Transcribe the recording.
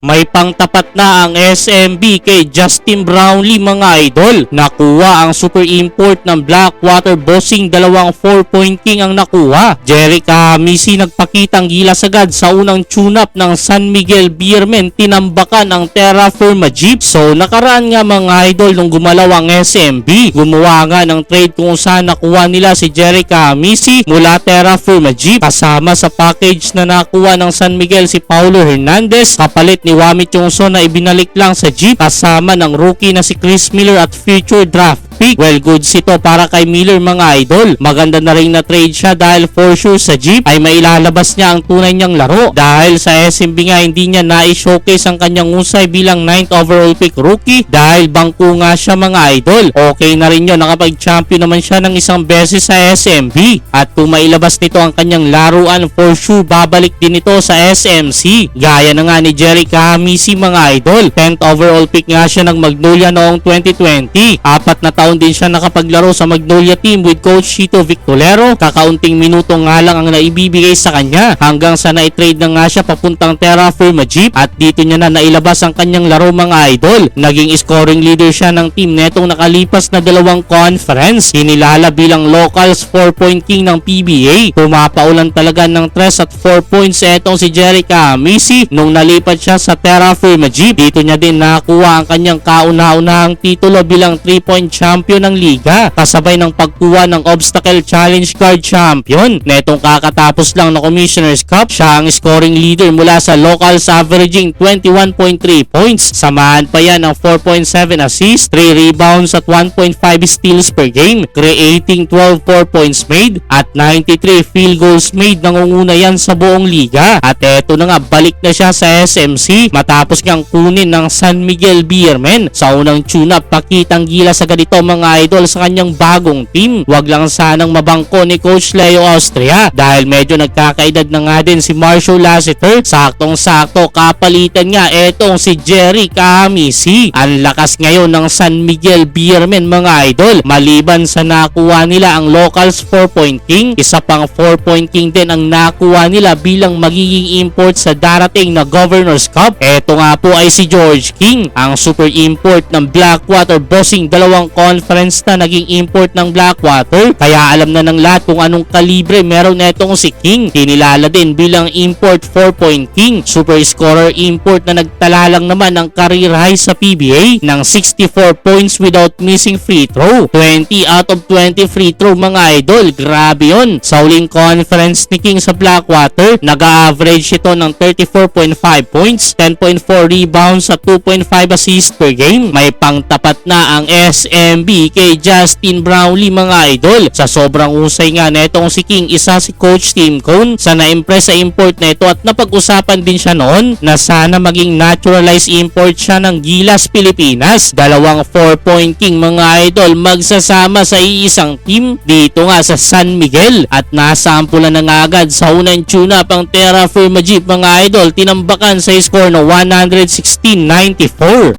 May pangtapat na ang SMB kay Justin Brownlee mga idol. Nakuha ang super import ng Blackwater Bossing, dalawang 4-point king ang nakuha. Jerick Hamisi nagpakitang gilas agad sa unang tune-up ng San Miguel Beermen, tinambakan ang Terra Firma Jeep. So nakaraan nga mga idol nung gumalaw ang SMB, gumawa nga ng trade kung saan nakuha nila si Jerick Hamisi mula Terra Firma Jeep. Kasama sa package na nakuha ng San Miguel si Paulo Hernandez, kapalit ni Wamit Yongson na ibinalik lang sa Jeep, kasama ng rookie na si Chris Miller at future draft pick. Well, goods ito para kay Miller mga idol. Maganda na rin na trade siya dahil for sure sa Jeep ay mailalabas niya ang tunay niyang laro. Dahil sa SMB nga hindi niya na-showcase ang kanyang usay bilang 9th overall pick rookie dahil bangko nga siya mga idol. Okay na rin yun, nakapag-champion naman siya ng isang beses sa SMB. At kung mailabas nito ang kanyang laruan, for sure babalik din ito sa SMC. Gaya na nga ni Jerick Hamisi mga idol. 10th overall pick nga siya ng Magnolia noong 2020. 4 na taon din siya nakapaglaro sa Magnolia team with Coach Chito Victolero. Kakaunting minuto nga lang ang naibibigay sa kanya hanggang sa na-trade na nga siya papuntang Terra Firma Jeep at dito niya na nailabas ang kanyang laro mga idol. Naging scoring leader siya ng team netong nakalipas na dalawang conference. Hinilala bilang locals 4-point king ng PBA. Pumapaulan talaga ng 3 at 4 points etong si Jerick Hamisi nung nalipat siya sa Terra Firma Jeep. Dito niya din nakuha ang kanyang kauna-unahang titulo bilang 3-point champion ng liga, kasabay ng pagkuha ng Obstacle Challenge Card champion. Netong kakatapos lang na Commissioner's Cup, siya ang scoring leader mula sa locals averaging 21.3 points. Samahan pa yan ng 4.7 assists, 3 rebounds at 1.5 steals per game, creating 12 4 points made at 93 field goals made. Nangunguna yan sa buong liga. At eto na nga, balik na siya sa SMC matapos niyang kunin ng San Miguel Beermen. Sa unang tune-up, pakitang gilas agad ito mga idol sa kanyang bagong team. Wag lang sanang mabangko ni Coach Leo Austria dahil medyo nagkakaedad na nga din si Marshall Lassiter. Saktong-sakto kapalitan nga etong si Jerick Hamisi. Ang lakas ngayon ng San Miguel Beermen mga idol. Maliban sa nakuha nila ang locals 4-point king, isa pang 4-point king din ang nakuha nila bilang magiging import sa darating na Governor's Cup. Eto nga po ay si George King, ang super import ng Blackwater Bossing, dalawang conference na naging import ng Blackwater. Kaya alam na ng lahat kung anong kalibre meron netong si King. Kinilala din bilang import 4-point king, super scorer import na nagtala lang naman ng career high sa PBA ng 64 points without missing free throw. 20 out of 20 free throw mga idol. Grabe yun. Sa huling conference ni King sa Blackwater, nag-average ito ng 34.5 points, 10.4 rebounds at 2.5 assists per game. May pangtapat na ang SMB kay Justin Brownlee mga idol. Sa sobrang husay nga netong si King, isa si Coach Tim Cone sa na-impress sa import neto at napag-usapan din siya noon na sana maging naturalized import siya ng Gilas Pilipinas. Dalawang 4-point king mga idol magsasama sa iisang team dito nga sa San Miguel at nasampulan na nga agad sa unang tune-up ang Terra Firma Jeep mga idol, tinambakan sa score na 116-94.